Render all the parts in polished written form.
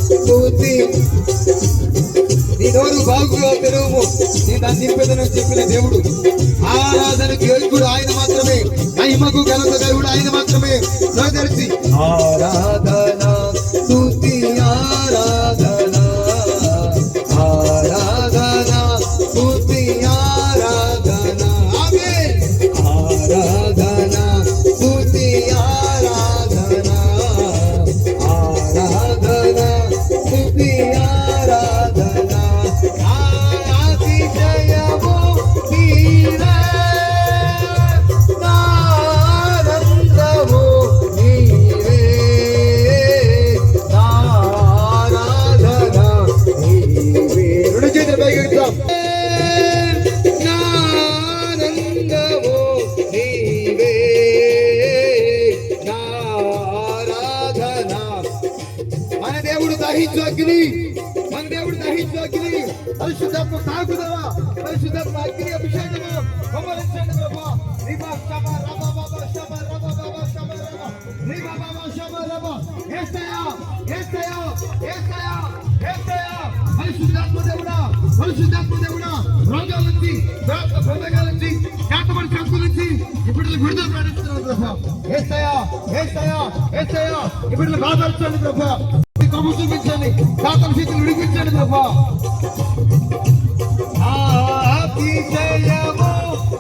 స్తుతి. నీ నోరు బాగుగా తెరువు, నేను దాన్ని నింపేదని చెప్పిన దేవుడు. ఆరాధనకు యోగ్యుడు ఆయన మాత్రమే, మహిమకు ఘనత దేవుడు ఆయన మాత్రమే. తెలిసి ఆరాధన స్తుతి, ఆరాధన ఆరాధన స్తుతి, ఆరాధన ఆమేన్. ఆరాధన స్తుతి, ఆరాధన ఆరాధన స్తుతి, ఆరాధన అతిశయము నీవే, ఆనందము నీవే, ఆరాధన నీవే. రెండు చేతులు పైకి ఎత్తుదాం. ఆనందము నీవే, ఆరాధన. మన దేవుడు దహించు అగ్ని, మన దేవుడు దహించు అగ్ని. పరిశుద్ధాత్మ తాకుదవా, పరిశుద్ధాత్మ అగ్ని అభిషేకము కుమ్మరించండి ప్రభువా. రిబా షబా రబా బాబా షబా రబా బాబా షబా రబా రిబా బాబా షబా రబా. యేసయ్యా యేసయ్యా యేసయ్యా యేసయ్యా. పరిశుద్ధాత్మ దేవుడా, పరిశుద్ధాత్మ దేవుడా, రోగాల నుంచి, రోగాల నుంచి, శాతమని శక్తుల నుంచి ఇప్పుడు విడుదల ప్రకటిస్తున్నాను ప్రభువా. యేసయ్యా యేసయ్యా యేసయ్యా. ఇప్పుడు బాధపరచండి ప్రభువా, కబు చూపించండి, శాతం శక్తులు విడిపించండి ప్రభువా. అతిశయము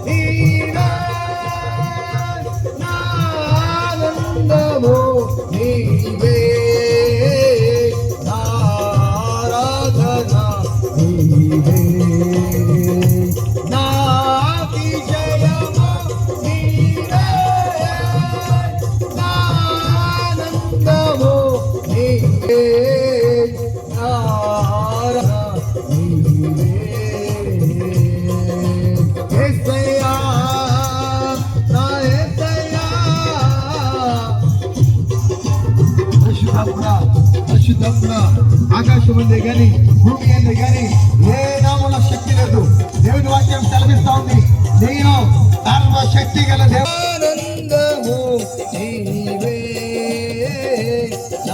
నీవే, ఆనందము నీవే, ఆరాధన నీవే. అతిశయము నీవే, ఆనందము నీవే, ఆరాధన నీవే. యేసయ్యా నా యేసయ్యా. పరిశుద్ధాత్మ పరిశుద్ధాత్మ. ఆకాశం ఉంది కానీ భూమి ఉంది కానీ ఏ నామములో శక్తి లేదు. దేవుని వాక్యం సెలవిస్తా ఉంది, నేను సర్వశక్తి గల దేవుడు. ఆనందము నీవే,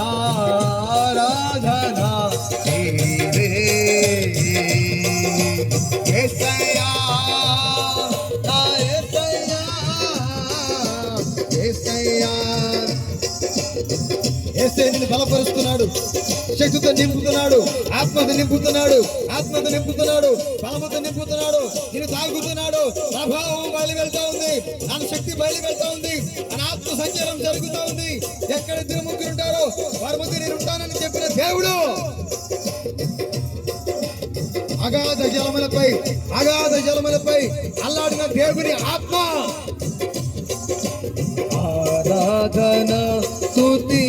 ఆరాధన నీవే. యేసయ్యా నా యేసయ్యా, యేసయ్యా. యేసయ్య నిన్ను బలపరుస్తున్నాడు, శక్తితో నింపుతున్నాడు, ఆత్మతో నింపుతున్నాడు, ఆత్మతో నింపుతున్నాడు, బలముతో నింపుతున్నాడు, నిన్ను తాగుతున్నాడు. ప్రభావం బయలు వెళ్తా ఉంది, నా శక్తి బయలు వెళ్తా ఉంది, నా ఆత్మ సంచారం జరుగుతూ ఉంది. ఎక్కడ ఇద్దరు ముగ్గురు ఉంటారో వారి మధ్య నేను ఉంటానని చెప్పిన దేవుడు అగాధ జలములపై, అగాధ జలములపై అల్లాడిన దేవుని ఆత్మ. ఆరాధన స్తుతి,